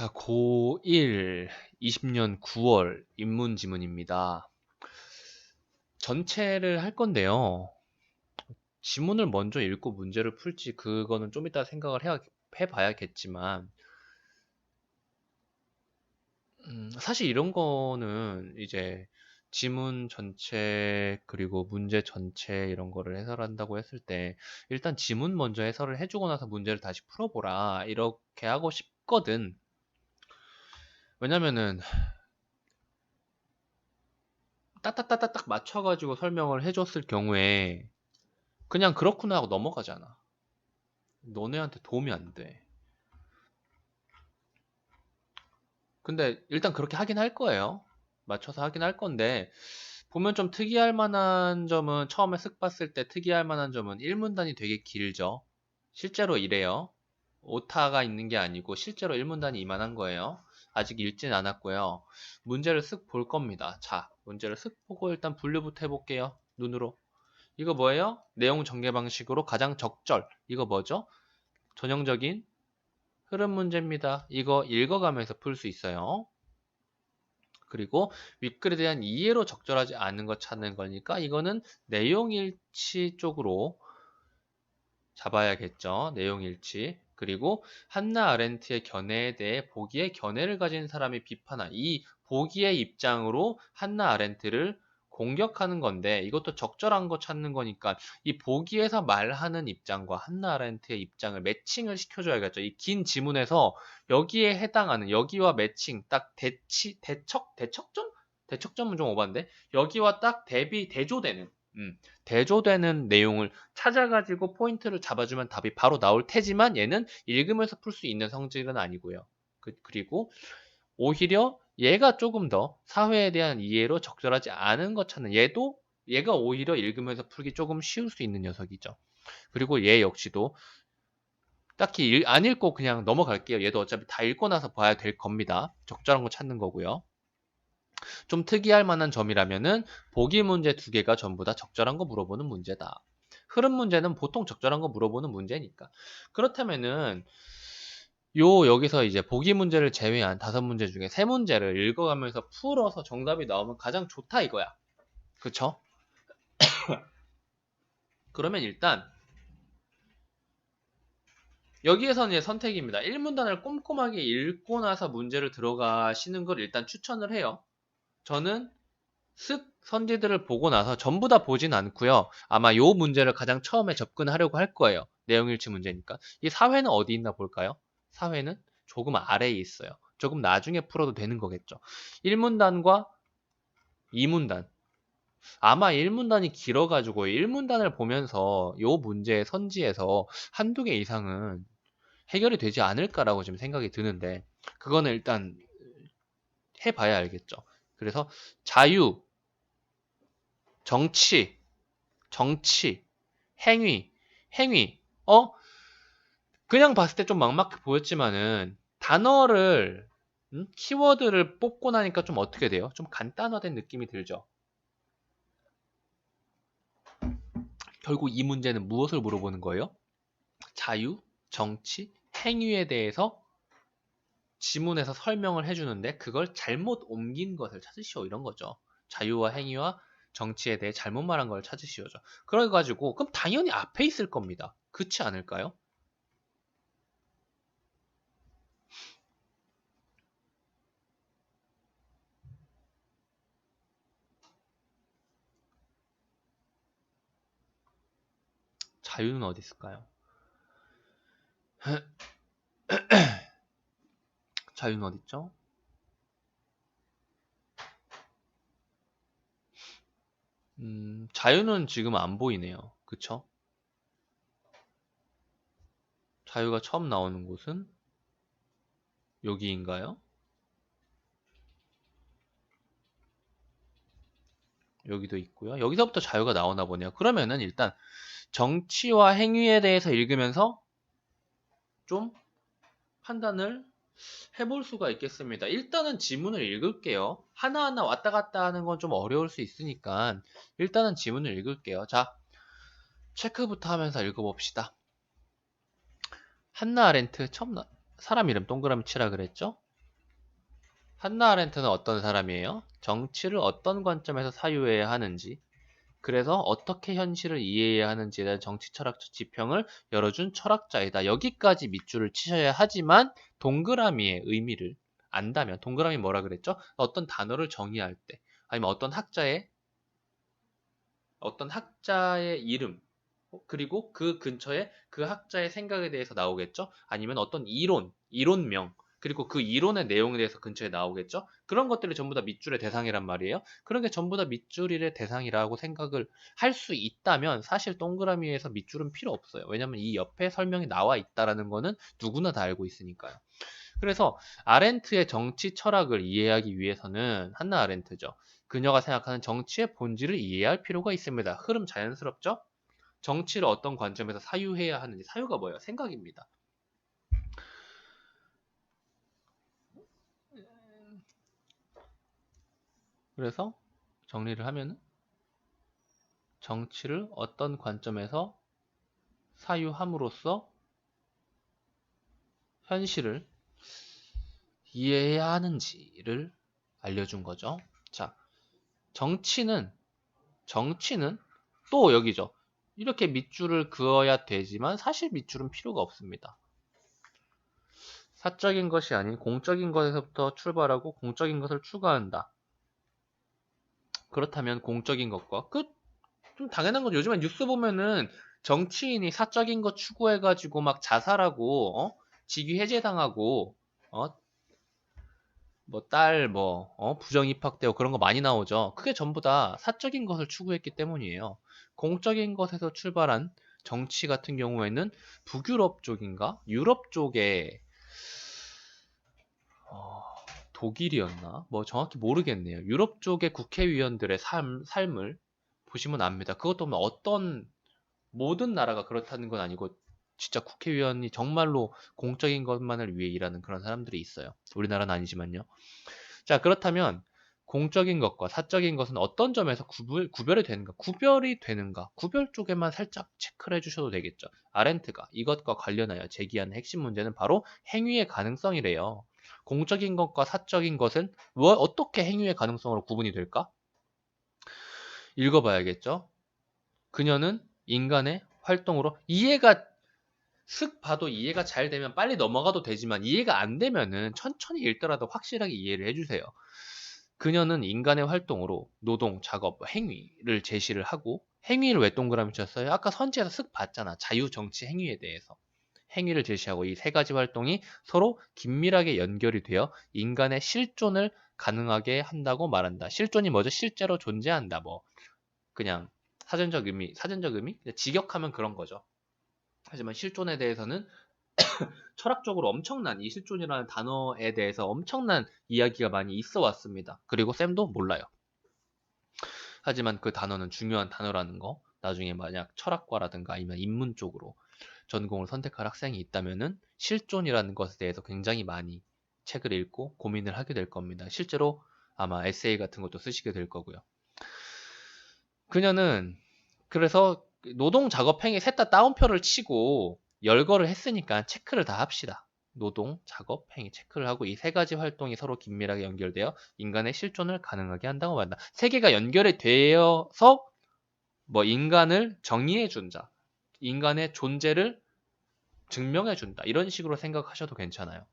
자, 고1 20년 9월 인문 지문입니다. 전체를 할 건데요. 지문을 먼저 읽고 문제를 풀지 그거는 좀 이따 생각을 해봐야겠지만 사실 이런 거는 이제 지문 전체 그리고 문제 전체 이런 거를 해설한다고 했을 때 일단 지문 먼저 해설을 해주고 나서 문제를 다시 풀어보라 이렇게 하고 싶거든. 왜냐면은 따따따따딱 맞춰가지고 설명을 해줬을 경우에 그냥 그렇구나 하고 넘어가잖아. 너네한테 도움이 안 돼. 근데 일단 그렇게 하긴 할 거예요. 맞춰서 하긴 할 건데 보면 좀 특이할 만한 점은 처음에 쓱 봤을 때 특이할 만한 점은 1문단이 되게 길죠. 실제로 이래요. 오타가 있는 게 아니고 실제로 1문단이 이만한 거예요. 아직 읽진 않았고요. 문제를 쓱 볼 겁니다. 자, 문제를 쓱 보고 일단 분류부터 해볼게요. 눈으로. 이거 뭐예요? 내용 전개 방식으로 가장 적절. 이거 뭐죠? 전형적인 흐름 문제입니다. 이거 읽어가면서 풀 수 있어요. 그리고 윗글에 대한 이해로 적절하지 않은 것 찾는 거니까 이거는 내용 일치 쪽으로 잡아야겠죠. 내용 일치. 그리고 한나 아렌트의 견해에 대해 보기의 견해를 가진 사람이 비판한 이 보기의 입장으로 한나 아렌트를 공격하는 건데 이것도 적절한 거 찾는 거니까 이 보기에서 말하는 입장과 한나 아렌트의 입장을 매칭을 시켜줘야겠죠. 이 긴 지문에서 여기에 해당하는 여기와 매칭 딱 대척점은 좀 오반데 여기와 딱 대조되는 대조되는 내용을 찾아가지고 포인트를 잡아주면 답이 바로 나올 테지만 얘는 읽으면서 풀 수 있는 성질은 아니고요. 그리고 오히려 얘가 조금 더 사회에 대한 이해로 적절하지 않은 것 찾는 얘가 오히려 읽으면서 풀기 조금 쉬울 수 있는 녀석이죠. 그리고 얘 역시도 딱히 안 읽고 그냥 넘어갈게요. 얘도 어차피 다 읽고 나서 봐야 될 겁니다. 적절한 거 찾는 거고요. 좀 특이할 만한 점이라면은 보기 문제 두 개가 전부 다 적절한 거 물어보는 문제다. 흐름 문제는 보통 적절한 거 물어보는 문제니까. 그렇다면은 여기서 이제 보기 문제를 제외한 5문제 중에 3문제를 읽어가면서 풀어서 정답이 나오면 가장 좋다 이거야. 그쵸? 그러면 일단 여기에서는 이제 선택입니다. 1문단을 꼼꼼하게 읽고 나서 문제를 들어가시는 걸 일단 추천을 해요. 저는 쓱 선지들을 보고 나서 전부 다 보진 않고요. 아마 요 문제를 가장 처음에 접근하려고 할 거예요. 내용일치 문제니까. 이 사회는 어디 있나 볼까요? 사회는 조금 아래에 있어요. 조금 나중에 풀어도 되는 거겠죠. 1문단과 2문단. 아마 1문단이 길어가지고 1문단을 보면서 요 문제의 선지에서 한두 개 이상은 해결이 되지 않을까라고 지금 생각이 드는데 그거는 일단 해봐야 알겠죠. 그래서 자유, 정치, 정치, 행위. 그냥 봤을 때 좀 막막해 보였지만은 단어를 키워드를 뽑고 나니까 좀 어떻게 돼요? 좀 간단화된 느낌이 들죠. 결국 이 문제는 무엇을 물어보는 거예요? 자유, 정치, 행위에 대해서 지문에서 설명을 해주는데 그걸 잘못 옮긴 것을 찾으시오 이런 거죠. 자유와 행위와 정치에 대해 잘못 말한 걸 찾으시오죠. 그래가지고 그럼 당연히 앞에 있을 겁니다. 그렇지 않을까요? 자유는 어디 있을까요? 자유는 어디 있죠? 자유는 지금 안 보이네요. 그쵸? 자유가 처음 나오는 곳은 여기인가요? 여기도 있고요. 여기서부터 자유가 나오나 보네요. 그러면은 일단 정치와 행위에 대해서 읽으면서 좀 판단을 해볼 수가 있겠습니다. 일단은 지문을 읽을게요. 하나하나 왔다 갔다 하는 건 좀 어려울 수 있으니까 일단은 지문을 읽을게요. 자, 체크부터 하면서 읽어봅시다. 한나 아렌트 처음 사람 이름 동그라미 치라 그랬죠? 한나 아렌트는 어떤 사람이에요? 정치를 어떤 관점에서 사유해야 하는지, 그래서 어떻게 현실을 이해해야 하는지에 대한 정치 철학적 지평을 열어준 철학자이다. 여기까지 밑줄을 치셔야 하지만 동그라미의 의미를 안다면, 동그라미 뭐라 그랬죠? 어떤 단어를 정의할 때, 아니면 어떤 학자의 이름, 그리고 그 근처에 그 학자의 생각에 대해서 나오겠죠? 아니면 어떤 이론명, 그리고 그 이론의 내용에 대해서 근처에 나오겠죠? 그런 것들이 전부 다 밑줄의 대상이란 말이에요. 그런 게 전부 다 밑줄의 대상이라고 생각을 할 수 있다면 사실 동그라미에서 밑줄은 필요 없어요. 왜냐면 이 옆에 설명이 나와 있다라는 거는 누구나 다 알고 있으니까요. 그래서 아렌트의 정치 철학을 이해하기 위해서는 한나 아렌트죠. 그녀가 생각하는 정치의 본질을 이해할 필요가 있습니다. 흐름 자연스럽죠? 정치를 어떤 관점에서 사유해야 하는지, 사유가 뭐예요? 생각입니다. 그래서 정리를 하면 정치를 어떤 관점에서 사유함으로써 현실을 이해해야 하는지를 알려준 거죠. 자, 정치는 또 여기죠. 이렇게 밑줄을 그어야 되지만 사실 밑줄은 필요가 없습니다. 사적인 것이 아닌 공적인 것에서부터 출발하고 공적인 것을 추구한다. 그렇다면 공적인 것과 좀 당연한 거죠. 요즘에 뉴스 보면은 정치인이 사적인 것 추구해가지고 막 자살하고 직위 해제당하고 뭐 딸 부정 입학되고 그런 거 많이 나오죠. 그게 전부 다 사적인 것을 추구했기 때문이에요. 공적인 것에서 출발한 정치 같은 경우에는 북유럽 쪽인가 유럽 쪽에 어, 독일이었나? 뭐 정확히 모르겠네요. 유럽 쪽의 국회의원들의 삶을 보시면 압니다. 그것도 뭐 어떤 모든 나라가 그렇다는 건 아니고 진짜 국회의원이 정말로 공적인 것만을 위해 일하는 그런 사람들이 있어요. 우리나라는 아니지만요. 자, 그렇다면 공적인 것과 사적인 것은 어떤 점에서 구별이 되는가? 구별 쪽에만 살짝 체크를 해주셔도 되겠죠. 아렌트가 이것과 관련하여 제기하는 핵심 문제는 바로 행위의 가능성이래요. 공적인 것과 사적인 것은 어떻게 행위의 가능성으로 구분이 될까? 읽어봐야겠죠. 그녀는 인간의 활동으로 슥 봐도 이해가 잘 되면 빨리 넘어가도 되지만 이해가 안 되면은 천천히 읽더라도 확실하게 이해를 해주세요. 그녀는 인간의 활동으로 노동, 작업, 행위를 제시를 하고 행위를 왜 동그라미 쳤어요? 아까 선지에서 쓱 봤잖아. 자유정치 행위에 대해서. 행위를 제시하고 이 세 가지 활동이 서로 긴밀하게 연결이 되어 인간의 실존을 가능하게 한다고 말한다. 실존이 뭐죠? 실제로 존재한다. 뭐 그냥 사전적 의미? 그냥 직역하면 그런 거죠. 하지만 실존에 대해서는 철학적으로 엄청난 이 실존이라는 단어에 대해서 엄청난 이야기가 많이 있어 왔습니다. 그리고 쌤도 몰라요. 하지만 그 단어는 중요한 단어라는 거, 나중에 만약 철학과라든가 아니면 인문 쪽으로 전공을 선택할 학생이 있다면은 실존이라는 것에 대해서 굉장히 많이 책을 읽고 고민을 하게 될 겁니다. 실제로 아마 에세이 같은 것도 쓰시게 될 거고요. 그녀는 그래서 노동 작업 행위 셋 다 따옴표를 치고 열거를 했으니까 체크를 다 합시다. 노동, 작업, 행위 체크를 하고 이 세 가지 활동이 서로 긴밀하게 연결되어 인간의 실존을 가능하게 한다고 말한다. 세 개가 연결이 되어서 뭐 인간을 정의해 준다. 인간의 존재를 증명해 준다. 이런 식으로 생각하셔도 괜찮아요.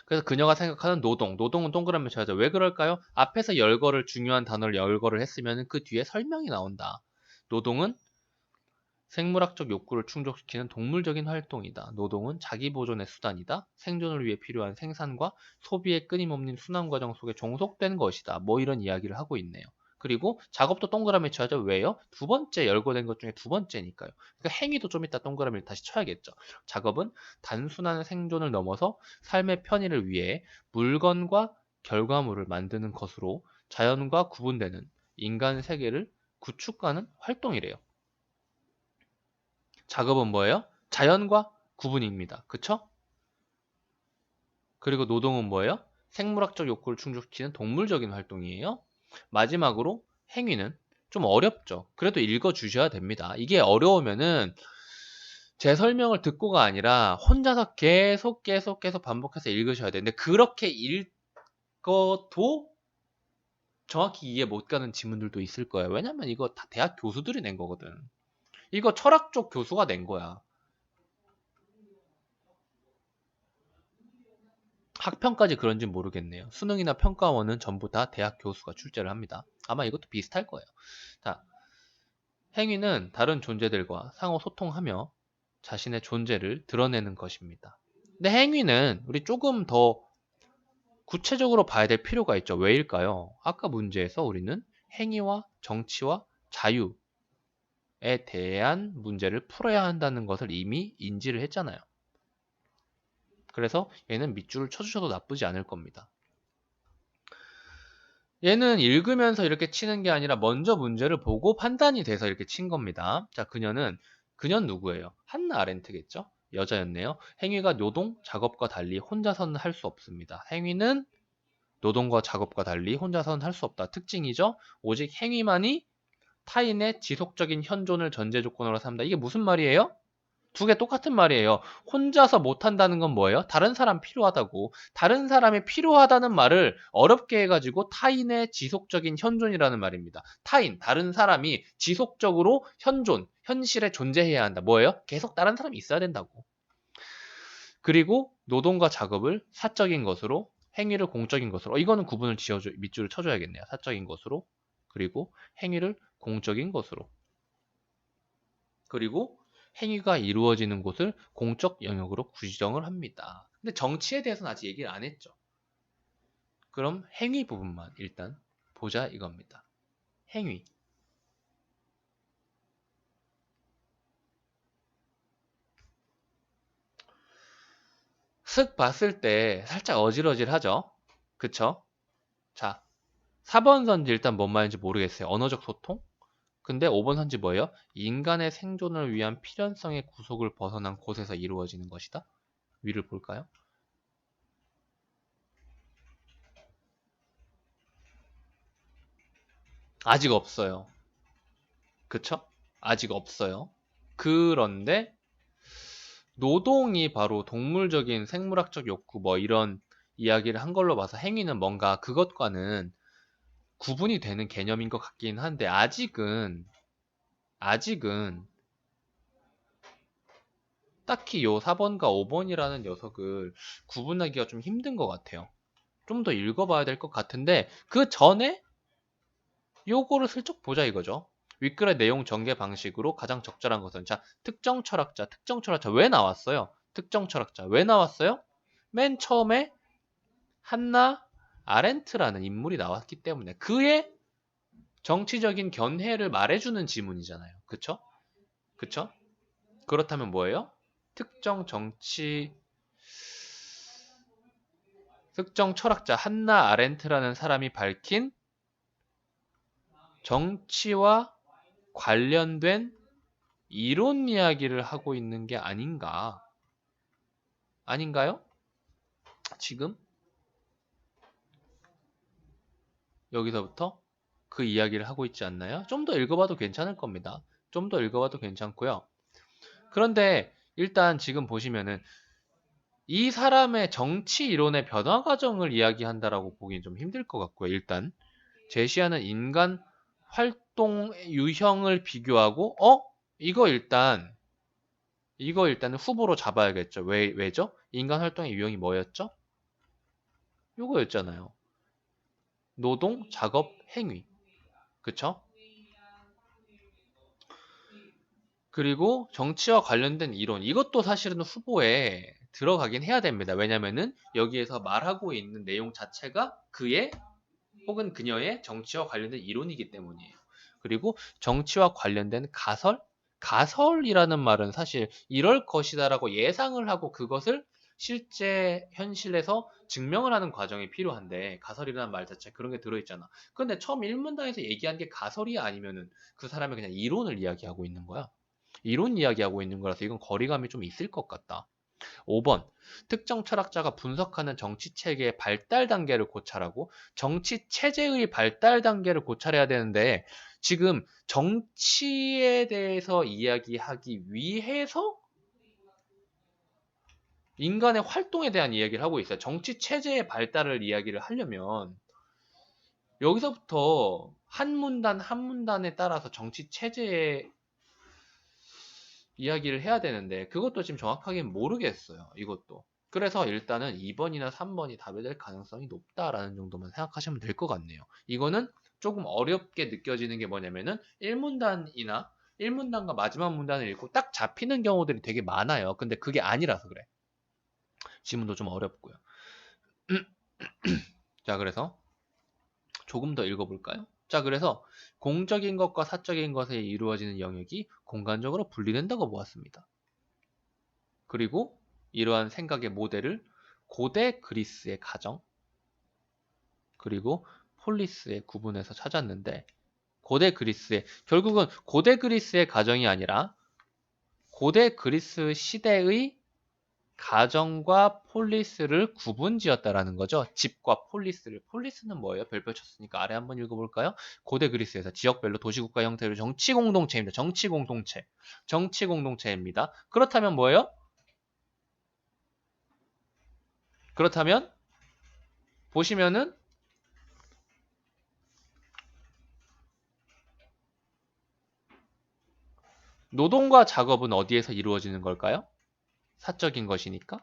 그래서 그녀가 생각하는 노동은 동그라미 쳐야죠. 왜 그럴까요? 앞에서 열거를 중요한 단어를 열거를 했으면 그 뒤에 설명이 나온다. 노동은 생물학적 욕구를 충족시키는 동물적인 활동이다. 노동은 자기 보존의 수단이다. 생존을 위해 필요한 생산과 소비의 끊임없는 순환 과정 속에 종속된 것이다. 뭐 이런 이야기를 하고 있네요. 그리고 작업도 동그라미 쳐야죠. 왜요? 두 번째 열거된 것 중에 두 번째니까요. 그러니까 행위도 좀 이따 동그라미를 다시 쳐야겠죠. 작업은 단순한 생존을 넘어서 삶의 편의를 위해 물건과 결과물을 만드는 것으로 자연과 구분되는 인간 세계를 구축하는 활동이래요. 작업은 뭐예요? 자연과 구분입니다. 그쵸? 그리고 노동은 뭐예요? 생물학적 욕구를 충족시키는 동물적인 활동이에요. 마지막으로 행위는 좀 어렵죠. 그래도 읽어주셔야 됩니다. 이게 어려우면은 제 설명을 듣고가 아니라 혼자서 계속 반복해서 읽으셔야 돼요. 근데 그렇게 것도 정확히 이해 못 가는 지문들도 있을 거예요. 왜냐면 이거 다 대학 교수들이 낸 거거든. 이거 철학 쪽 교수가 낸 거야. 학평까지 그런지 모르겠네요. 수능이나 평가원은 전부 다 대학 교수가 출제를 합니다. 아마 이것도 비슷할 거예요. 자, 행위는 다른 존재들과 상호 소통하며 자신의 존재를 드러내는 것입니다. 근데 행위는 우리 조금 더 구체적으로 봐야 될 필요가 있죠. 왜일까요? 아까 문제에서 우리는 행위와 정치와 자유에 대한 문제를 풀어야 한다는 것을 이미 인지를 했잖아요. 그래서 얘는 밑줄을 쳐주셔도 나쁘지 않을 겁니다. 얘는 읽으면서 이렇게 치는 게 아니라 먼저 문제를 보고 판단이 돼서 이렇게 친 겁니다. 자, 그녀는 누구예요? 한나 아렌트겠죠? 여자였네요. 행위가 노동, 작업과 달리 혼자서는 할 수 없습니다. 행위는 노동과 작업과 달리 혼자서는 할 수 없다. 특징이죠? 오직 행위만이 타인의 지속적인 현존을 전제 조건으로 삼다. 이게 무슨 말이에요? 두 개 똑같은 말이에요. 혼자서 못한다는 건 뭐예요? 다른 사람 필요하다고. 다른 사람이 필요하다는 말을 어렵게 해가지고 타인의 지속적인 현존이라는 말입니다. 타인, 다른 사람이 지속적으로 현존, 현실에 존재해야 한다. 뭐예요? 계속 다른 사람이 있어야 된다고. 그리고 노동과 작업을 사적인 것으로, 행위를 공적인 것으로. 이거는 구분을 지어줘, 밑줄을 쳐줘야겠네요. 사적인 것으로. 그리고 행위를 공적인 것으로. 그리고 행위가 이루어지는 곳을 공적 영역으로 규정을 합니다. 근데 정치에 대해서는 아직 얘기를 안 했죠. 그럼 행위 부분만 일단 보자 이겁니다. 행위. 슥 봤을 때 살짝 어질어질하죠? 그쵸? 자, 4번 선지 일단 뭔 말인지 모르겠어요. 언어적 소통? 근데 5번 선지 뭐예요? 인간의 생존을 위한 필연성의 구속을 벗어난 곳에서 이루어지는 것이다. 위를 볼까요? 아직 없어요. 그쵸? 아직 없어요. 그런데 노동이 바로 동물적인 생물학적 욕구 뭐 이런 이야기를 한 걸로 봐서 행위는 뭔가 그것과는 구분이 되는 개념인 것 같긴 한데 아직은 딱히 요 4번과 5번이라는 녀석을 구분하기가 좀 힘든 것 같아요. 좀 더 읽어봐야 될 것 같은데 그 전에 요거를 슬쩍 보자 이거죠. 윗글의 내용 전개 방식으로 가장 적절한 것은 자 특정 철학자 왜 나왔어요? 특정 철학자 왜 나왔어요? 맨 처음에 한나 아렌트라는 인물이 나왔기 때문에 그의 정치적인 견해를 말해주는 지문이잖아요. 그쵸? 그쵸? 그렇다면 뭐예요? 특정 정치 특정 철학자 한나 아렌트라는 사람이 밝힌 정치와 관련된 이론 이야기를 하고 있는 게 아닌가요? 지금 여기서부터 그 이야기를 하고 있지 않나요? 좀 더 읽어봐도 괜찮을 겁니다. 좀 더 읽어봐도 괜찮고요. 그런데 일단 지금 보시면은 이 사람의 정치 이론의 변화 과정을 이야기한다라고 보기엔 좀 힘들 것 같고요. 일단 제시하는 인간 활동 유형을 비교하고 이거 일단 이거 일단은 후보로 잡아야겠죠. 왜죠? 인간 활동의 유형이 뭐였죠? 요거였잖아요. 노동, 작업, 행위. 그쵸? 그리고 정치와 관련된 이론. 이것도 사실은 후보에 들어가긴 해야 됩니다. 왜냐면은 여기에서 말하고 있는 내용 자체가 그의 혹은 그녀의 정치와 관련된 이론이기 때문이에요. 그리고 정치와 관련된 가설? 가설이라는 말은 사실 이럴 것이다라고 예상을 하고 그것을 실제 현실에서 증명을 하는 과정이 필요한데 가설이라는 말 자체 그런 게 들어있잖아. 근데 처음 1문단에서 얘기한 게 가설이 아니면은 그 사람이 그냥 이론을 이야기하고 있는 거야. 이론 이야기하고 있는 거라서 이건 거리감이 좀 있을 것 같다. 5번. 특정 철학자가 분석하는 정치 체계의 발달 단계를 고찰하고 정치 체제의 발달 단계를 고찰해야 되는데 지금 정치에 대해서 이야기하기 위해서 인간의 활동에 대한 이야기를 하고 있어요. 정치 체제의 발달을 이야기를 하려면 여기서부터 한 문단 한 문단에 따라서 정치 체제의 이야기를 해야 되는데 그것도 지금 정확하게 모르겠어요. 이것도. 그래서 일단은 2번이나 3번이 답이 될 가능성이 높다라는 정도만 생각하시면 될 것 같네요. 이거는 조금 어렵게 느껴지는 게 뭐냐면은 1문단이나 1문단과 마지막 문단을 읽고 딱 잡히는 경우들이 되게 많아요. 근데 그게 아니라서 그래. 지문도 좀 어렵고요. 자, 그래서 조금 더 읽어볼까요? 자, 그래서 공적인 것과 사적인 것에 이루어지는 영역이 공간적으로 분리된다고 보았습니다. 그리고 이러한 생각의 모델을 고대 그리스의 가정, 그리고 폴리스의 구분에서 찾았는데, 결국은 고대 그리스의 가정이 아니라 고대 그리스 시대의 가정과 폴리스를 구분지었다라는 거죠. 집과 폴리스를. 폴리스는 뭐예요? 별표 쳤으니까 아래 한번 읽어볼까요? 고대 그리스에서 지역별로 도시국가 형태로 정치 공동체입니다. 정치 공동체. 정치 공동체입니다. 그렇다면 뭐예요? 그렇다면 보시면은 노동과 작업은 어디에서 이루어지는 걸까요? 사적인 것이니까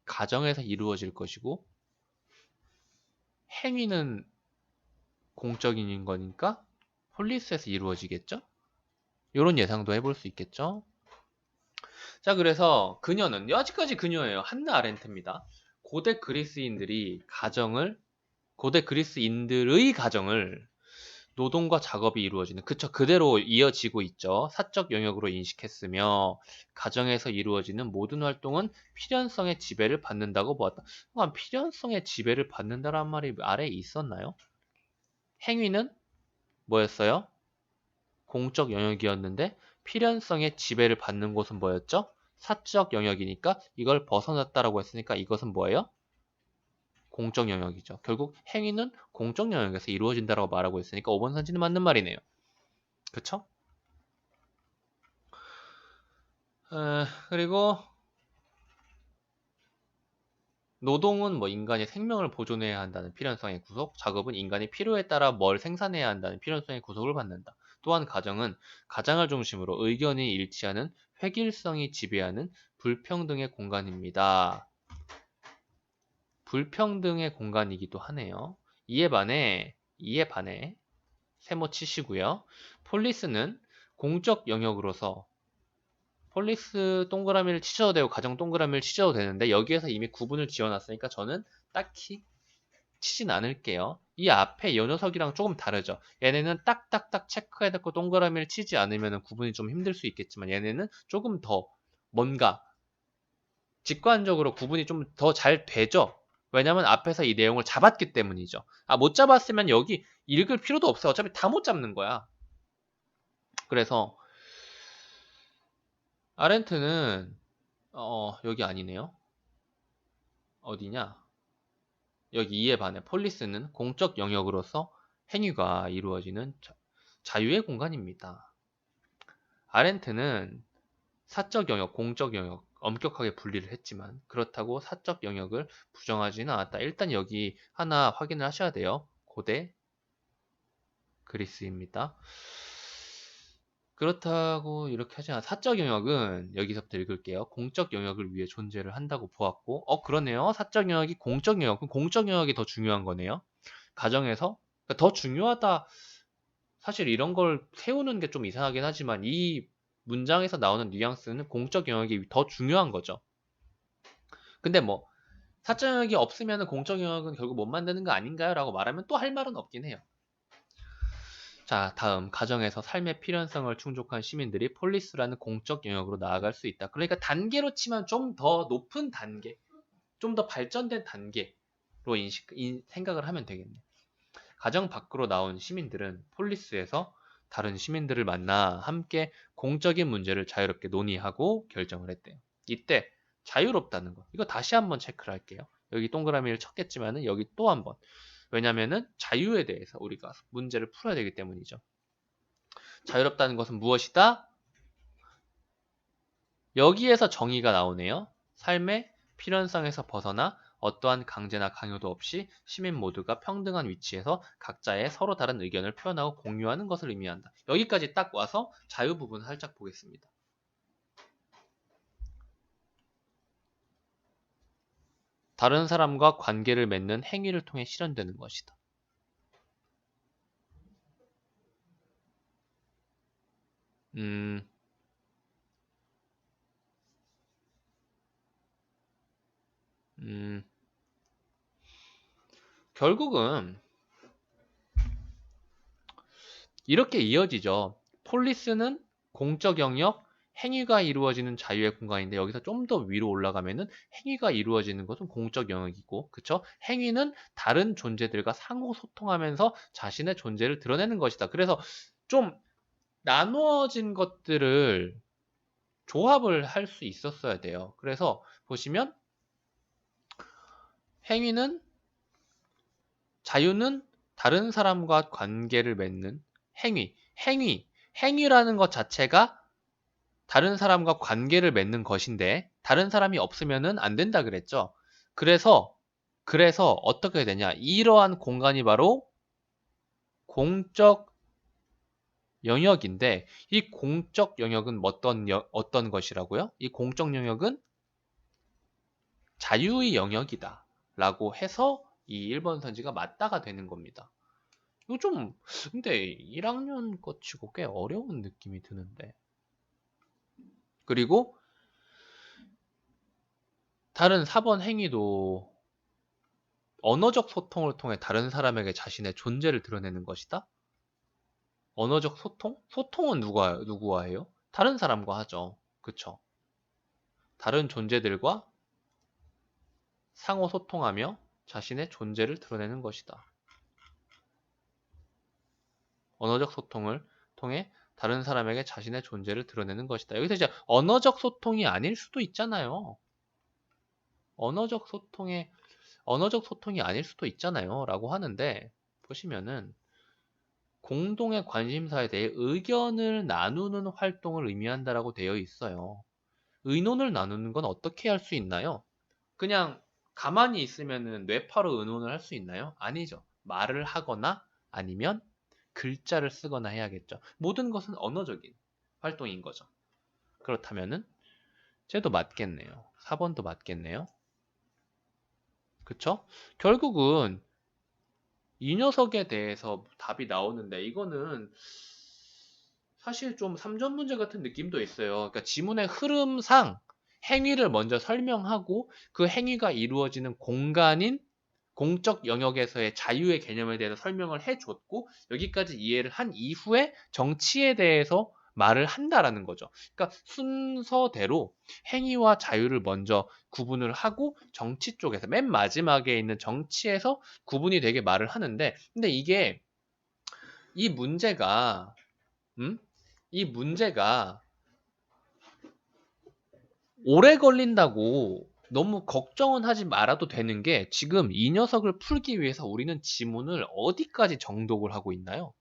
가정에서 이루어질 것이고 행위는 공적인 거니까 폴리스에서 이루어지겠죠? 이런 예상도 해볼 수 있겠죠? 자, 그래서 그녀는 아직까지 그녀예요. 한나 아렌트입니다. 고대 그리스인들이 고대 그리스인들의 가정을 노동과 작업이 이루어지는, 그쵸, 그대로 이어지고 있죠. 사적 영역으로 인식했으며 가정에서 이루어지는 모든 활동은 필연성의 지배를 받는다고 보았다. 필연성의 지배를 받는다란 말이 아래에 있었나요? 행위는 뭐였어요? 공적 영역이었는데 필연성의 지배를 받는 곳은 뭐였죠? 사적 영역이니까 이걸 벗어났다라고 했으니까 이것은 뭐예요? 공적 영역이죠. 결국 행위는 공적 영역에서 이루어진다라고 말하고 있으니까 5번 선지는 맞는 말이네요. 그쵸? 그리고 노동은 뭐 인간이 생명을 보존해야 한다는 필연성의 구속, 작업은 인간이 필요에 따라 뭘 생산해야 한다는 필연성의 구속을 받는다. 또한 가정은 가장을 중심으로 의견이 일치하는 획일성이 지배하는 불평등의 공간입니다. 불평등의 공간이기도 하네요. 이에 반해 세모 치시고요. 폴리스는 공적 영역으로서 폴리스 동그라미를 치셔도 되고 가정 동그라미를 치셔도 되는데 여기에서 이미 구분을 지어놨으니까 저는 딱히 치진 않을게요. 이 앞에 요 녀석이랑 조금 다르죠. 얘네는 딱딱딱 체크해야 되고 동그라미를 치지 않으면 구분이 좀 힘들 수 있겠지만 얘네는 조금 더 뭔가 직관적으로 구분이 좀 더 잘 되죠. 왜냐면 앞에서 이 내용을 잡았기 때문이죠. 못 잡았으면 여기 읽을 필요도 없어요. 어차피 다 못 잡는 거야. 그래서 아렌트는 여기 아니네요. 어디냐? 여기 이에 반해 폴리스는 공적 영역으로서 행위가 이루어지는 자유의 공간입니다. 아렌트는 사적 영역, 공적 영역 엄격하게 분리를 했지만 그렇다고 사적 영역을 부정하지는 않았다. 일단 여기 하나 확인을 하셔야 돼요. 고대 그리스입니다. 그렇다고 이렇게 하지 않아. 사적 영역은 여기서부터 읽을게요. 공적 영역을 위해 존재를 한다고 보았고, 그러네요. 사적 영역이 공적 영역, 그럼 공적 영역이 더 중요한 거네요. 가정에서 그러니까 더 중요하다. 사실 이런 걸 세우는 게 좀 이상하긴 하지만 이 문장에서 나오는 뉘앙스는 공적 영역이 더 중요한 거죠. 근데 뭐 사적 영역이 없으면 공적 영역은 결국 못 만드는 거 아닌가요? 라고 말하면 또 할 말은 없긴 해요. 자, 다음 가정에서 삶의 필연성을 충족한 시민들이 폴리스라는 공적 영역으로 나아갈 수 있다. 그러니까 단계로 치면 좀 더 높은 단계, 좀 더 발전된 단계로 생각을 하면 되겠네. 가정 밖으로 나온 시민들은 폴리스에서 다른 시민들을 만나 함께 공적인 문제를 자유롭게 논의하고 결정을 했대요. 이때 자유롭다는 거. 이거 다시 한번 체크를 할게요. 여기 동그라미를 쳤겠지만은 여기 또 한번. 왜냐면은 자유에 대해서 우리가 문제를 풀어야 되기 때문이죠. 자유롭다는 것은 무엇이다? 여기에서 정의가 나오네요. 삶의 필연성에서 벗어나 어떠한 강제나 강요도 없이 시민 모두가 평등한 위치에서 각자의 서로 다른 의견을 표현하고 공유하는 것을 의미한다. 여기까지 딱 와서 자유 부분 살짝 보겠습니다. 다른 사람과 관계를 맺는 행위를 통해 실현되는 것이다. 음, 음, 결국은 이렇게 이어지죠. 폴리스는 공적 영역, 행위가 이루어지는 자유의 공간인데 여기서 좀 더 위로 올라가면은 행위가 이루어지는 것은 공적 영역이고, 그쵸? 행위는 다른 존재들과 상호 소통하면서 자신의 존재를 드러내는 것이다. 그래서 좀 나누어진 것들을 조합을 할 수 있었어야 돼요. 그래서 보시면 행위는 자유는 다른 사람과 관계를 맺는 행위라는 것 자체가 다른 사람과 관계를 맺는 것인데 다른 사람이 없으면은 안 된다 그랬죠. 그래서 어떻게 되냐? 이러한 공간이 바로 공적 영역인데 이 공적 영역은 어떤 것이라고요? 이 공적 영역은 자유의 영역이다 라고 해서 이 1번 선지가 맞다가 되는 겁니다. 이거 좀 근데 1학년 거 치고 꽤 어려운 느낌이 드는데. 그리고 다른 4번 행위도 언어적 소통을 통해 다른 사람에게 자신의 존재를 드러내는 것이다? 언어적 소통? 소통은 누구와 해요? 다른 사람과 하죠. 그쵸? 다른 존재들과 상호 소통하며 자신의 존재를 드러내는 것이다. 언어적 소통을 통해 다른 사람에게 자신의 존재를 드러내는 것이다. 여기서 이제 언어적 소통이 아닐 수도 있잖아요. 언어적 소통이 아닐 수도 있잖아요. 라고 하는데, 보시면은, 공동의 관심사에 대해 의견을 나누는 활동을 의미한다라고 되어 있어요. 의논을 나누는 건 어떻게 할 수 있나요? 그냥 가만히 있으면은 뇌파로 의논을 할 수 있나요? 아니죠. 말을 하거나 아니면 글자를 쓰거나 해야겠죠. 모든 것은 언어적인 활동인 거죠. 그렇다면은 쟤도 맞겠네요. 4번도 맞겠네요. 그쵸? 결국은 이 녀석에 대해서 답이 나오는데 이거는 사실 좀 3점 문제 같은 느낌도 있어요. 그러니까 지문의 흐름상 행위를 먼저 설명하고 그 행위가 이루어지는 공간인 공적 영역에서의 자유의 개념에 대해서 설명을 해줬고 여기까지 이해를 한 이후에 정치에 대해서 말을 한다라는 거죠. 그러니까 순서대로 행위와 자유를 먼저 구분을 하고 정치 쪽에서 맨 마지막에 있는 정치에서 구분이 되게 말을 하는데 근데 이게 이 문제가 음? 이 문제가 오래 걸린다고 너무 걱정은 하지 말아도 되는 게 지금 이 녀석을 풀기 위해서 우리는 지문을 어디까지 정독을 하고 있나요?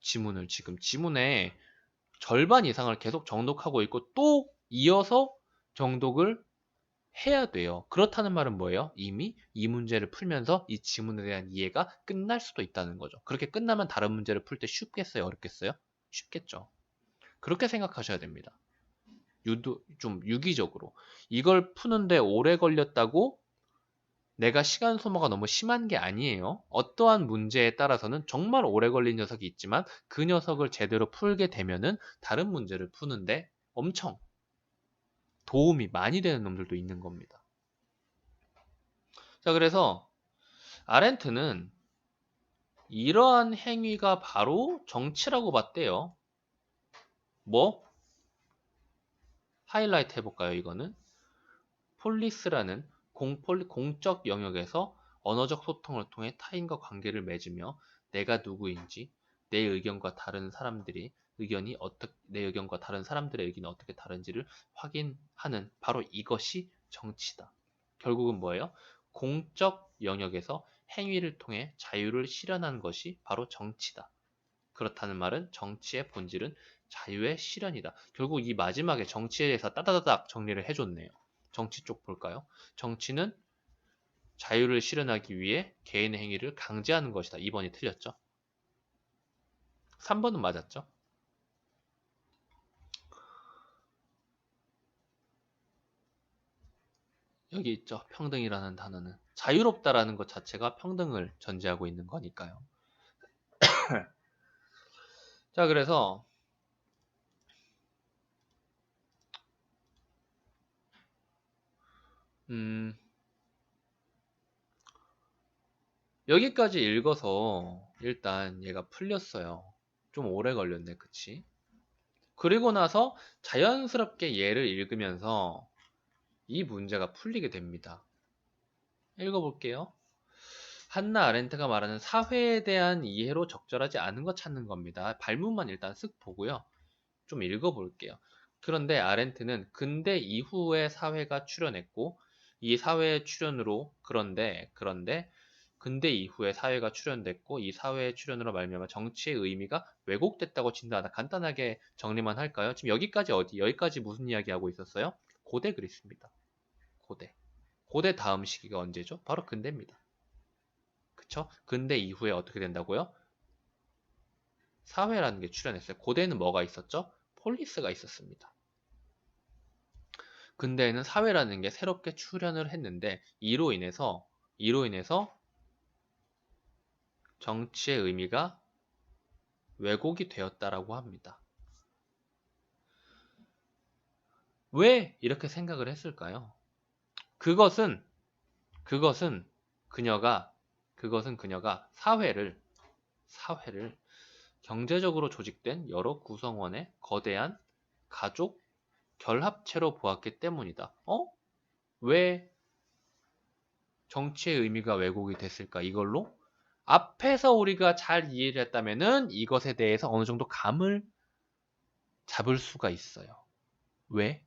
지문의 절반 이상을 계속 정독하고 있고 또 이어서 정독을 해야 돼요. 그렇다는 말은 뭐예요? 이미 이 문제를 풀면서 이 지문에 대한 이해가 끝날 수도 있다는 거죠. 그렇게 끝나면 다른 문제를 풀 때 쉽겠어요? 어렵겠어요? 쉽겠죠. 그렇게 생각하셔야 됩니다. 좀 유기적으로. 이걸 푸는데 오래 걸렸다고 내가 시간 소모가 너무 심한 게 아니에요. 어떠한 문제에 따라서는 정말 오래 걸린 녀석이 있지만 그 녀석을 제대로 풀게 되면은 다른 문제를 푸는데 엄청 도움이 많이 되는 놈들도 있는 겁니다. 자, 그래서 아렌트는 이러한 행위가 바로 정치라고 봤대요. 뭐? 하이라이트 해볼까요, 이거는? 폴리스라는 공적 영역에서 언어적 소통을 통해 타인과 관계를 맺으며 내가 누구인지, 내 의견과 다른 사람들의 의견이 어떻게 다른지를 확인하는 바로 이것이 정치다. 결국은 뭐예요? 공적 영역에서 행위를 통해 자유를 실현한 것이 바로 정치다. 그렇다는 말은 정치의 본질은 자유의 실현이다. 결국 이 마지막에 정치에 대해서 따다다닥 정리를 해줬네요. 정치 쪽 볼까요? 정치는 자유를 실현하기 위해 개인의 행위를 강제하는 것이다. 2번이 틀렸죠. 3번은 맞았죠. 여기 있죠. 평등이라는 단어는 자유롭다라는 것 자체가 평등을 전제하고 있는 거니까요. 자, 그래서 여기까지 읽어서 일단 얘가 풀렸어요. 좀 오래 걸렸네, 그치? 그리고 나서 자연스럽게 얘를 읽으면서 이 문제가 풀리게 됩니다. 읽어볼게요. 한나 아렌트가 말하는 사회에 대한 이해로 적절하지 않은 것 찾는 겁니다. 발문만 일단 쓱 보고요. 좀 읽어볼게요. 그런데 아렌트는 근대 이후의 사회가 출현했고 이 사회의 출현으로 그런데 근대 이후의 사회가 출현됐고 이 사회의 출현으로 말미암아 정치의 의미가 왜곡됐다고 진단하다. 간단하게 정리만 할까요? 지금 여기까지 어디? 여기까지 무슨 이야기 하고 있었어요? 고대 그리스입니다. 고대 다음 시기가 언제죠? 바로 근대입니다. 그쵸? 근대 이후에 어떻게 된다고요? 사회라는 게 출현했어요. 고대는 뭐가 있었죠? 폴리스가 있었습니다. 근대에는 사회라는 게 새롭게 출현을 했는데 이로 인해서 정치의 의미가 왜곡이 되었다라고 합니다. 왜 이렇게 생각을 했을까요? 그것은 그녀가 사회를 경제적으로 조직된 여러 구성원의 거대한 가족 결합체로 보았기 때문이다. 왜 정치의 의미가 왜곡이 됐을까? 이걸로 앞에서 우리가 잘 이해를 했다면은 이것에 대해서 어느 정도 감을 잡을 수가 있어요. 왜?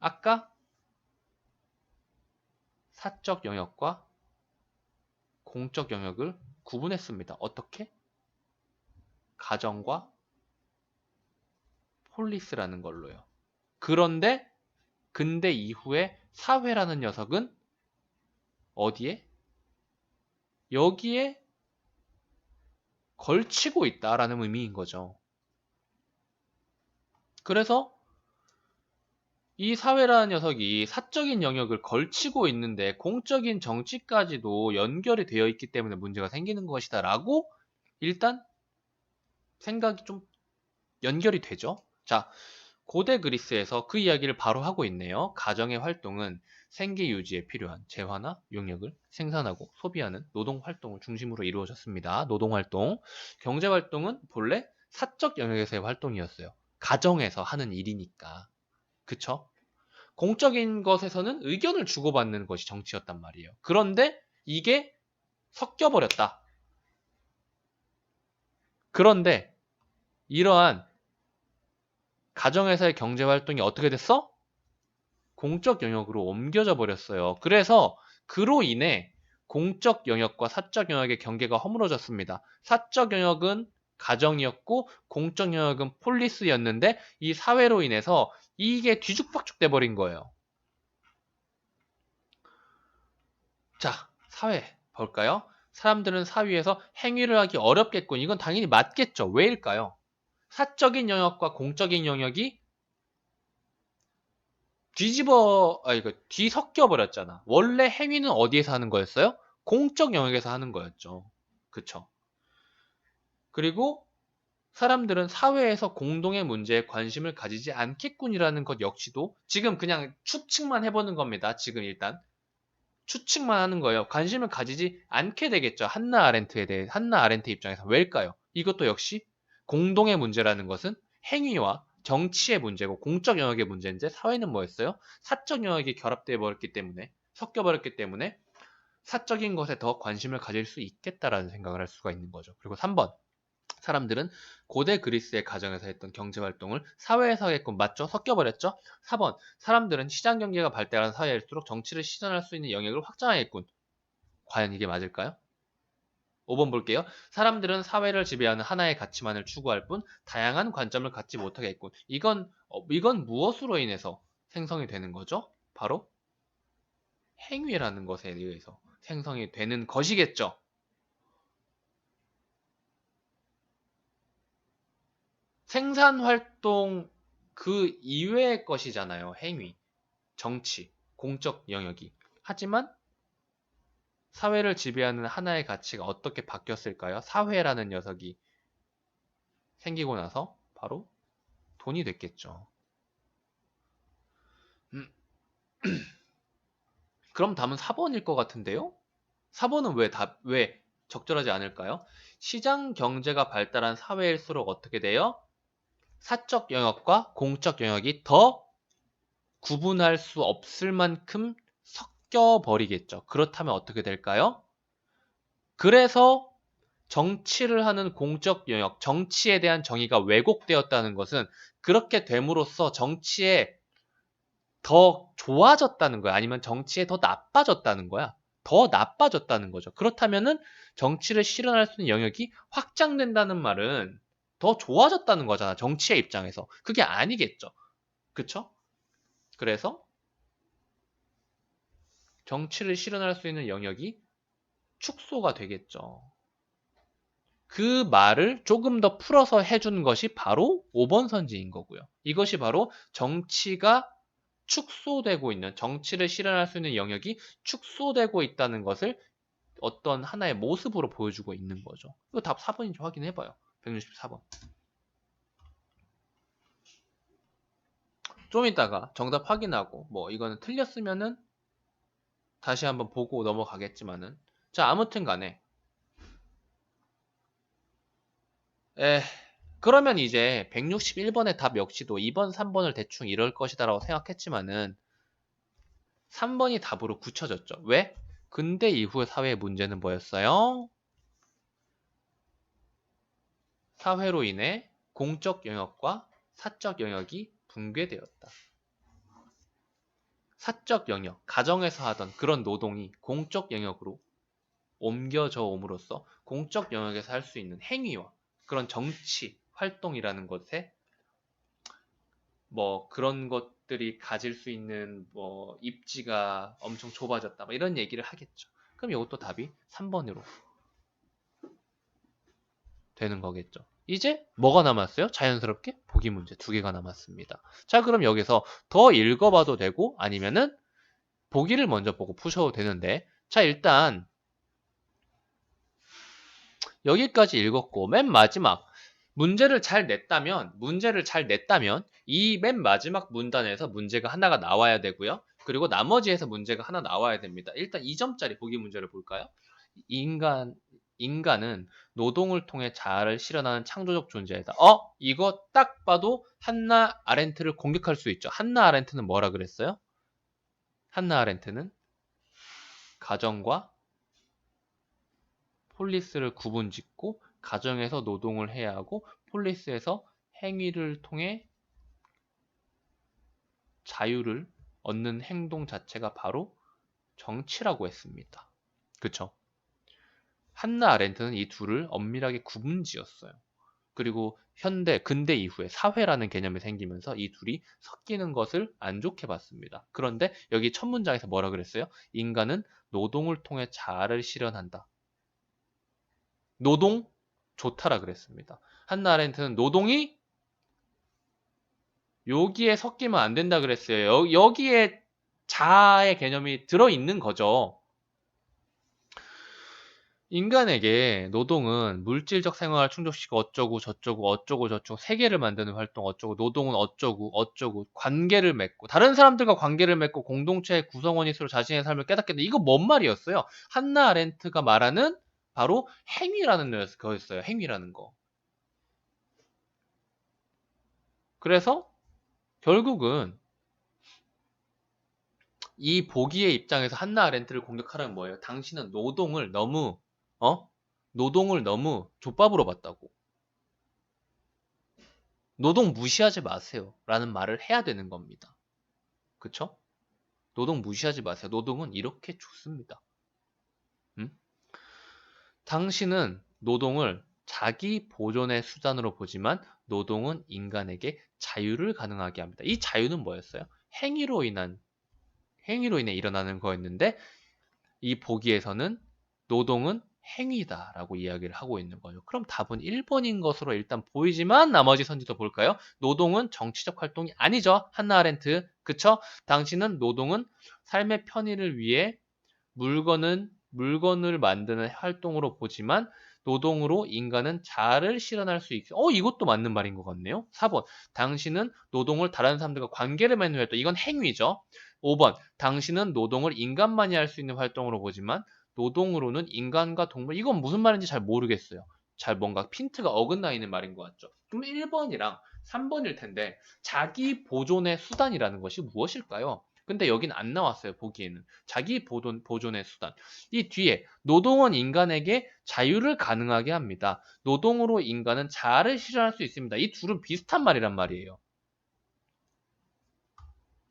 아까 사적 영역과 공적 영역을 구분했습니다. 어떻게? 가정과 폴리스라는 걸로요. 그런데 근대 이후에 사회라는 녀석은 어디에? 여기에 걸치고 있다라는 의미인 거죠. 그래서 이 사회라는 녀석이 사적인 영역을 걸치고 있는데 공적인 정치까지도 연결이 되어 있기 때문에 문제가 생기는 것이다 라고 일단 생각이 좀 연결이 되죠. 자, 고대 그리스에서 그 이야기를 바로 하고 있네요. 가정의 활동은 생계 유지에 필요한 재화나 용역을 생산하고 소비하는 노동 활동을 중심으로 이루어졌습니다. 노동 활동. 경제 활동은 본래 사적 영역에서의 활동이었어요. 가정에서 하는 일이니까. 그쵸? 공적인 것에서는 의견을 주고받는 것이 정치였단 말이에요. 그런데 이게 섞여버렸다. 그런데 이러한 가정에서의 경제활동이 어떻게 됐어? 공적 영역으로 옮겨져 버렸어요. 그래서 그로 인해 공적 영역과 사적 영역의 경계가 허물어졌습니다. 사적 영역은 가정이었고 공적 영역은 폴리스였는데 이 사회로 인해서 이게 뒤죽박죽 돼버린 거예요. 자, 사회 볼까요? 사람들은 사회에서 행위를 하기 어렵겠군. 이건 당연히 맞겠죠. 왜일까요? 사적인 영역과 공적인 영역이 뒤섞여 버렸잖아. 원래 행위는 어디에서 하는 거였어요? 공적 영역에서 하는 거였죠. 그쵸? 그리고 사람들은 사회에서 공동의 문제에 관심을 가지지 않겠군이라는 것 역시도 지금 그냥 추측만 해보는 겁니다. 지금 일단. 추측만 하는 거예요. 관심을 가지지 않게 되겠죠. 한나 아렌트 입장에서. 왜일까요? 이것도 역시 공동의 문제라는 것은 행위와 정치의 문제고 공적 영역의 문제인데 사회는 뭐였어요? 사적 영역이 결합되어 버렸기 때문에 섞여 버렸기 때문에 사적인 것에 더 관심을 가질 수 있겠다라는 생각을 할 수가 있는 거죠. 그리고 3번. 사람들은 고대 그리스의 가정에서 했던 경제활동을 사회에서 하게끔 맞죠? 섞여버렸죠? 4번. 사람들은 시장경제가 발달한 사회일수록 정치를 실현할 수 있는 영역을 확장하겠군. 과연 이게 맞을까요? 5번 볼게요. 사람들은 사회를 지배하는 하나의 가치만을 추구할 뿐 다양한 관점을 갖지 못하겠군. 이건 무엇으로 인해서 생성이 되는 거죠? 바로 행위라는 것에 의해서 생성이 되는 것이겠죠. 생산활동 그 이외의 것이잖아요. 행위, 정치, 공적 영역이. 하지만 사회를 지배하는 하나의 가치가 어떻게 바뀌었을까요? 사회라는 녀석이 생기고 나서 바로 돈이 됐겠죠. 그럼 답은 4번일 것 같은데요? 4번은 왜 적절하지 않을까요? 시장 경제가 발달한 사회일수록 어떻게 돼요? 사적 영역과 공적 영역이 더 구분할 수 없을 만큼 섞여 버리겠죠. 그렇다면 어떻게 될까요? 그래서 정치를 하는 공적 영역, 정치에 대한 정의가 왜곡되었다는 것은 그렇게 됨으로써 정치에 더 좋아졌다는 거야. 아니면 정치에 더 나빠졌다는 거야. 더 나빠졌다는 거죠. 그렇다면은 정치를 실현할 수 있는 영역이 확장된다는 말은 더 좋아졌다는 거잖아. 정치의 입장에서. 그게 아니겠죠. 그쵸? 그래서 정치를 실현할 수 있는 영역이 축소가 되겠죠. 그 말을 조금 더 풀어서 해준 것이 바로 5번 선지인 거고요. 이것이 바로 정치가 축소되고 있는, 정치를 실현할 수 있는 영역이 축소되고 있다는 것을 어떤 하나의 모습으로 보여주고 있는 거죠. 이거 답 4번인지 확인해봐요. 164번. 좀 이따가 정답 확인하고 뭐 이거는 틀렸으면은 다시 한번 보고 넘어가겠지만은, 자, 아무튼 간에 그러면 이제 161번의 답 역시도 2번, 3번을 대충 이럴 것이다라고 생각했지만은 3번이 답으로 굳혀졌죠. 왜? 근대 이후의 사회의 문제는 뭐였어요? 사회로 인해 공적 영역과 사적 영역이 붕괴되었다. 사적 영역, 가정에서 하던 그런 노동이 공적 영역으로 옮겨져 옴으로써 공적 영역에서 할 수 있는 행위와 그런 정치 활동이라는 것에 뭐 그런 것들이 가질 수 있는 뭐 입지가 엄청 좁아졌다, 뭐 이런 얘기를 하겠죠. 그럼 이것도 답이 3번으로 되는 거겠죠. 이제 뭐가 남았어요? 자연스럽게 보기 문제 2개가 남았습니다. 자, 그럼 여기서 더 읽어봐도 되고 아니면은 보기를 먼저 보고 푸셔도 되는데, 자, 일단 여기까지 읽었고 맨 마지막 문제를 잘 냈다면 이 맨 마지막 문단에서 문제가 하나가 나와야 되고요. 그리고 나머지에서 문제가 하나 나와야 됩니다. 일단 2점짜리 보기 문제를 볼까요? 인간은 노동을 통해 자아를 실현하는 창조적 존재이다. 이거 딱 봐도 한나 아렌트를 공격할 수 있죠. 한나 아렌트는 뭐라 그랬어요? 한나 아렌트는 가정과 폴리스를 구분짓고 가정에서 노동을 해야 하고 폴리스에서 행위를 통해 자유를 얻는 행동 자체가 바로 정치라고 했습니다. 그쵸? 한나 아렌트는 이 둘을 엄밀하게 구분지었어요. 그리고 근대 이후에 사회라는 개념이 생기면서 이 둘이 섞이는 것을 안 좋게 봤습니다. 그런데 여기 첫 문장에서 뭐라 그랬어요? 인간은 노동을 통해 자아를 실현한다. 노동 좋다라 그랬습니다. 한나 아렌트는 노동이 여기에 섞이면 안 된다 그랬어요. 여기에 자아의 개념이 들어있는 거죠. 인간에게 노동은 물질적 생활을 충족시키고 어쩌고 저쩌고 어쩌고 저쩌고 세계를 만드는 활동 어쩌고, 노동은 어쩌고 어쩌고 관계를 맺고 다른 사람들과 관계를 맺고 공동체의 구성원이 서로 자신의 삶을 깨닫게 된다. 이거 뭔 말이었어요? 한나 아렌트가 말하는 바로 행위라는 거였어요. 행위라는 거. 그래서 결국은 이 보기의 입장에서 한나 아렌트를 공격하라는 뭐예요? 당신은 노동을 너무 족밥으로 봤다고. 노동 무시하지 마세요. 라는 말을 해야 되는 겁니다. 그쵸? 노동 무시하지 마세요. 노동은 이렇게 좋습니다. 음? 당신은 노동을 자기 보존의 수단으로 보지만 노동은 인간에게 자유를 가능하게 합니다. 이 자유는 뭐였어요? 행위로 인해 일어나는 거였는데 이 보기에서는 노동은 행위다라고 이야기를 하고 있는 거예요. 그럼 답은 1번인 것으로 일단 보이지만 나머지 선지도 볼까요? 노동은 정치적 활동이 아니죠. 한나 아렌트. 그쵸? 당신은 노동은 삶의 편의를 위해 물건을 만드는 활동으로 보지만 노동으로 인간은 자아를 실현할 수 있게. 이것도 맞는 말인 것 같네요. 4번. 당신은 노동을 다른 사람들과 관계를 맺는 활동. 이건 행위죠. 5번. 당신은 노동을 인간만이 할 수 있는 활동으로 보지만 노동으로는 인간과 동물. 이건 무슨 말인지 잘 모르겠어요. 잘 뭔가 핀트가 어긋나 있는 말인 것 같죠. 그럼 1번이랑 3번일 텐데 자기 보존의 수단이라는 것이 무엇일까요? 근데 여긴 안 나왔어요. 보기에는. 자기 보존의 수단. 이 뒤에 노동은 인간에게 자유를 가능하게 합니다. 노동으로 인간은 자아를 실현할 수 있습니다. 이 둘은 비슷한 말이란 말이에요.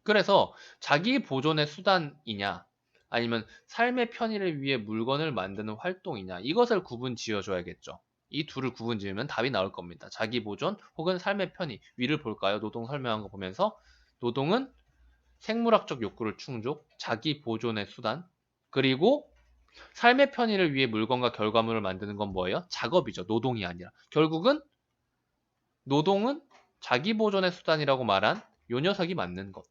그래서 자기 보존의 수단이냐 아니면 삶의 편의를 위해 물건을 만드는 활동이냐 이것을 구분 지어줘야겠죠. 이 둘을 구분 지으면 답이 나올 겁니다. 자기 보존 혹은 삶의 편의. 위를 볼까요? 노동 설명한 거 보면서 노동은 생물학적 욕구를 충족, 자기 보존의 수단, 그리고 삶의 편의를 위해 물건과 결과물을 만드는 건 뭐예요? 작업이죠. 노동이 아니라. 결국은 노동은 자기 보존의 수단이라고 말한 요 녀석이 맞는 것.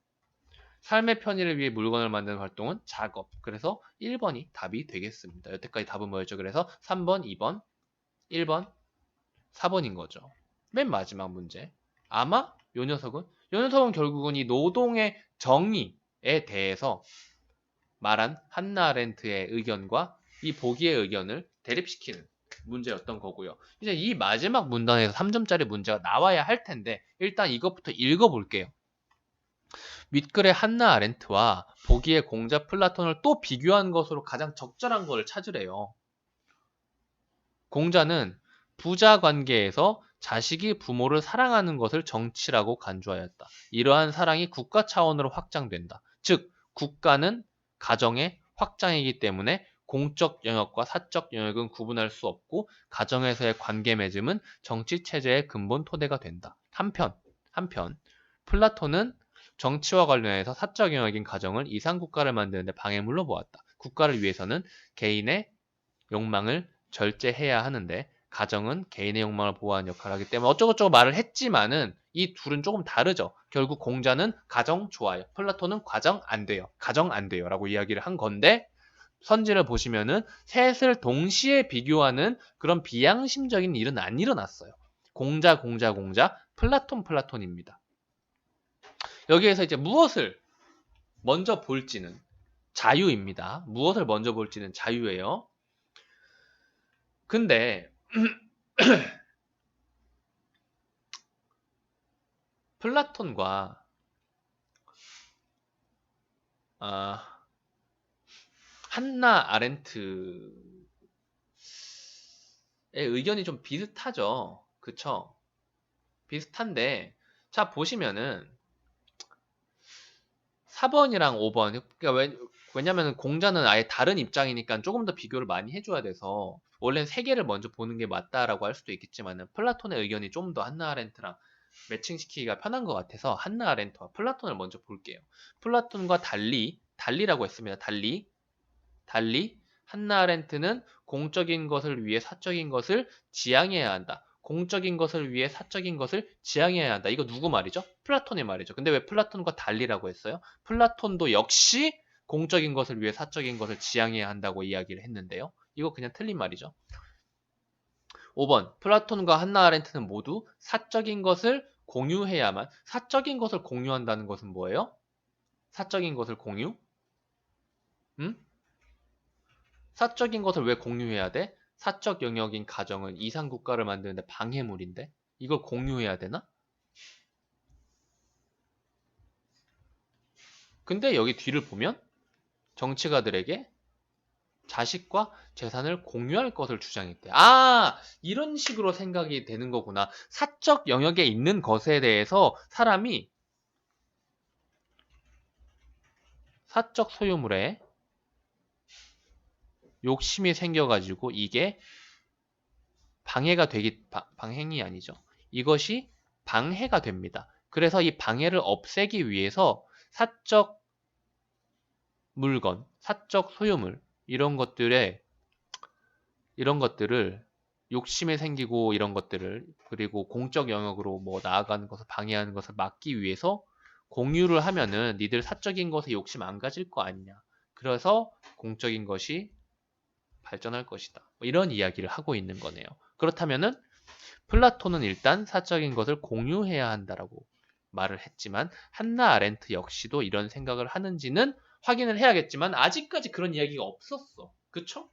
삶의 편의를 위해 물건을 만드는 활동은 작업. 그래서 1번이 답이 되겠습니다. 여태까지 답은 뭐였죠? 그래서 3번, 2번, 1번, 4번인 거죠. 맨 마지막 문제. 아마 요 녀석은 결국은 이 노동의 정의에 대해서 말한 한나 아렌트의 의견과 이 보기의 의견을 대립시키는 문제였던 거고요. 이제 이 마지막 문단에서 3점짜리 문제가 나와야 할 텐데 일단 이것부터 읽어볼게요. 윗글의 한나 아렌트와 보기의 공자 플라톤을 또 비교한 것으로 가장 적절한 걸 찾으래요. 공자는 부자 관계에서 자식이 부모를 사랑하는 것을 정치라고 간주하였다. 이러한 사랑이 국가 차원으로 확장된다. 즉 국가는 가정의 확장이기 때문에 공적 영역과 사적 영역은 구분할 수 없고 가정에서의 관계 맺음은 정치 체제의 근본 토대가 된다. 한편 플라톤은 정치와 관련해서 사적 영역인 가정을 이상 국가를 만드는데 방해물로 보았다. 국가를 위해서는 개인의 욕망을 절제해야 하는데 가정은 개인의 욕망을 보호하는 역할을 하기 때문에 어쩌고저쩌고 말을 했지만은 이 둘은 조금 다르죠. 결국 공자는 가정 좋아요. 플라톤은 가정 안 돼요. 가정 안 돼요. 라고 이야기를 한 건데 선지를 보시면은 셋을 동시에 비교하는 그런 비양심적인 일은 안 일어났어요. 공자, 플라톤입니다. 여기에서 이제 무엇을 먼저 볼지는 자유입니다. 무엇을 먼저 볼지는 자유예요. 근데 플라톤과 한나 아렌트의 의견이 좀 비슷하죠. 그쵸? 비슷한데 자 보시면은 4번이랑 5번 그러니까 왜냐면 공자는 아예 다른 입장이니까 조금 더 비교를 많이 해줘야 돼서 원래는 세 개를 먼저 보는 게 맞다라고 할 수도 있겠지만은 플라톤의 의견이 좀 더 한나 아렌트랑 매칭시키기가 편한 것 같아서 한나 아렌트와 플라톤을 먼저 볼게요. 플라톤과 달리라고 했습니다. 달리 한나 아렌트는 공적인 것을 위해 사적인 것을 지향해야 한다. 공적인 것을 위해 사적인 것을 지향해야 한다. 이거 누구 말이죠? 플라톤의 말이죠. 근데 왜 플라톤과 달리라고 했어요? 플라톤도 역시 공적인 것을 위해 사적인 것을 지향해야 한다고 이야기를 했는데요. 이거 그냥 틀린 말이죠. 5번 플라톤과 한나 아렌트는 모두 사적인 것을 공유한다는 것은 뭐예요? 사적인 것을 공유? 음? 사적인 것을 왜 공유해야 돼? 사적 영역인 가정은 이상 국가를 만드는데 방해물인데 이걸 공유해야 되나? 근데 여기 뒤를 보면 정치가들에게 자식과 재산을 공유할 것을 주장했대. 이런 식으로 생각이 되는 거구나. 사적 영역에 있는 것에 대해서 사람이 사적 소유물에 욕심이 생겨가지고 이게 방행이 아니죠. 이것이 방해가 됩니다. 그래서 이 방해를 없애기 위해서 사적 물건, 사적 소유물 이런 것들을 욕심에 생기고 이런 것들을 그리고 공적 영역으로 뭐 나아가는 것을 방해하는 것을 막기 위해서 공유를 하면은 니들 사적인 것에 욕심 안 가질 거 아니냐. 그래서 공적인 것이 발전할 것이다. 뭐 이런 이야기를 하고 있는 거네요. 그렇다면은 플라톤은 일단 사적인 것을 공유해야 한다라고 말을 했지만 한나 아렌트 역시도 이런 생각을 하는지는 확인을 해야겠지만 아직까지 그런 이야기가 없었어. 그쵸?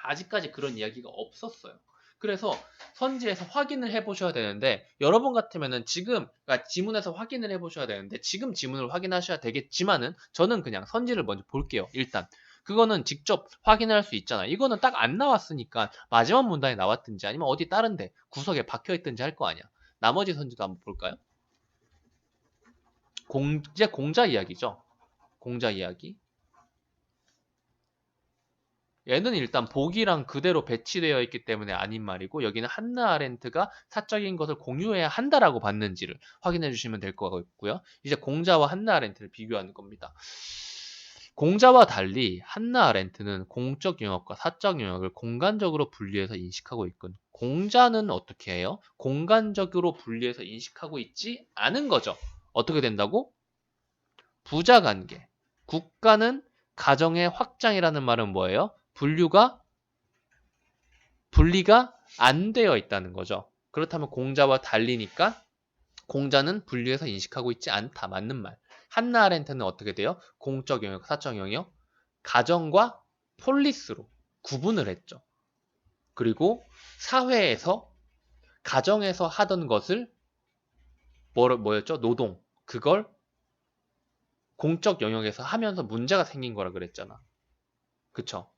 아직까지 그런 이야기가 없었어요. 그래서 선지에서 확인을 해보셔야 되는데 여러분 같으면은 지금 그러니까 지문에서 확인을 해보셔야 되는데 지금 지문을 확인하셔야 되겠지만은 저는 그냥 선지를 먼저 볼게요. 일단 그거는 직접 확인할 수 있잖아. 이거는 딱 안 나왔으니까 마지막 문단에 나왔든지 아니면 어디 다른데 구석에 박혀있든지 할 거 아니야. 나머지 선지도 한번 볼까요? 이제 공자 이야기죠. 공자 이야기. 얘는 일단 복이랑 그대로 배치되어 있기 때문에 아닌 말이고 여기는 한나 아렌트가 사적인 것을 공유해야 한다라고 봤는지를 확인해 주시면 될 것 같고요. 이제 공자와 한나 아렌트를 비교하는 겁니다. 공자와 달리 한나 아렌트는 공적 영역과 사적 영역을 공간적으로 분리해서 인식하고 있군. 공자는 어떻게 해요? 공간적으로 분리해서 인식하고 있지 않은 거죠. 어떻게 된다고? 부자관계. 국가는 가정의 확장이라는 말은 뭐예요? 분리가 안 되어 있다는 거죠. 그렇다면 공자와 달리니까 공자는 분리해서 인식하고 있지 않다. 맞는 말. 한나 아렌트는 어떻게 돼요? 공적 영역, 사적 영역, 가정과 폴리스로 구분을 했죠. 그리고 사회에서 가정에서 하던 것을 뭐였죠? 노동. 그걸 공적 영역에서 하면서 문제가 생긴 거라 그랬잖아. 그쵸?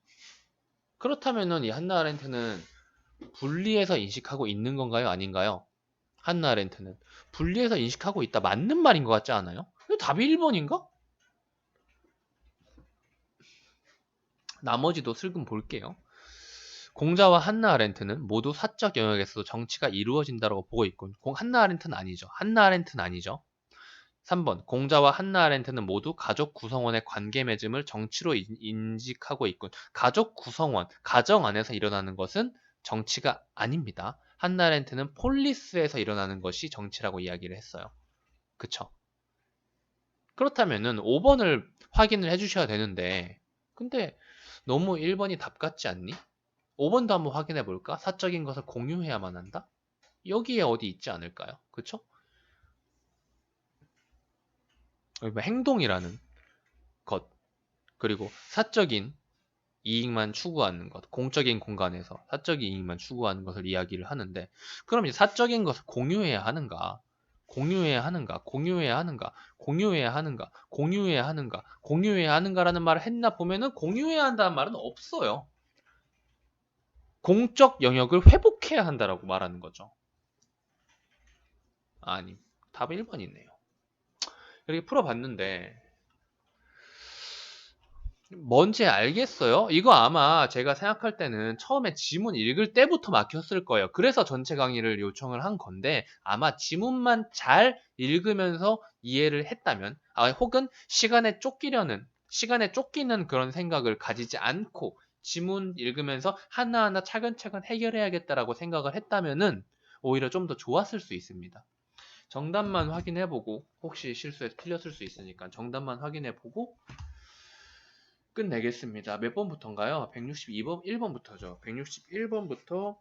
그렇다면은 이 한나 아렌트는 분리해서 인식하고 있는 건가요? 아닌가요? 한나 아렌트는 분리해서 인식하고 있다. 맞는 말인 것 같지 않아요? 답이 1번인가? 나머지도 슬금 볼게요. 공자와 한나 아렌트는 모두 사적 영역에서도 정치가 이루어진다고 보고 있군. 한나 아렌트는 아니죠. 한나 아렌트는 아니죠. 3번 공자와 한나 아렌트는 모두 가족 구성원의 관계 맺음을 정치로 인식하고 있군. 가족 구성원, 가정 안에서 일어나는 것은 정치가 아닙니다. 한나 아렌트는 폴리스에서 일어나는 것이 정치라고 이야기를 했어요. 그쵸? 그렇다면은 5번을 확인을 해주셔야 되는데 근데 너무 1번이 답 같지 않니? 5번도 한번 확인해 볼까? 사적인 것을 공유해야만 한다? 여기에 어디 있지 않을까요? 그쵸? 뭐 행동이라는 것 그리고 사적인 이익만 추구하는 것, 공적인 공간에서 사적인 이익만 추구하는 것을 이야기를 하는데 그럼 이제 사적인 것을 공유해야 하는가? 공유해야 하는가? 공유해야 하는가? 공유해야 하는가? 공유해야 하는가? 공유해야 하는가라는 말을 했나 보면은 공유해야 한다는 말은 없어요. 공적 영역을 회복해야 한다라고 말하는 거죠. 아니, 답 1번이네요. 이렇게 풀어봤는데 뭔지 알겠어요? 이거 아마 제가 생각할 때는 처음에 지문 읽을 때부터 막혔을 거예요. 그래서 전체 강의를 요청을 한 건데 아마 지문만 잘 읽으면서 이해를 했다면 혹은 시간에 쫓기는 그런 생각을 가지지 않고 지문 읽으면서 하나하나 차근차근 해결해야겠다라고 생각을 했다면은 오히려 좀 더 좋았을 수 있습니다. 정답만 확인해보고 혹시 실수해서 틀렸을 수 있으니까 정답만 확인해보고 끝내겠습니다. 몇 번부터인가요? 162번, 1번부터죠. 161번부터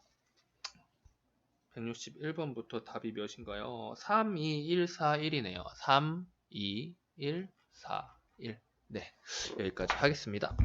답이 몇인가요? 3, 2, 1, 4, 1이네요. 3, 2, 1, 4, 1. 네, 여기까지 하겠습니다.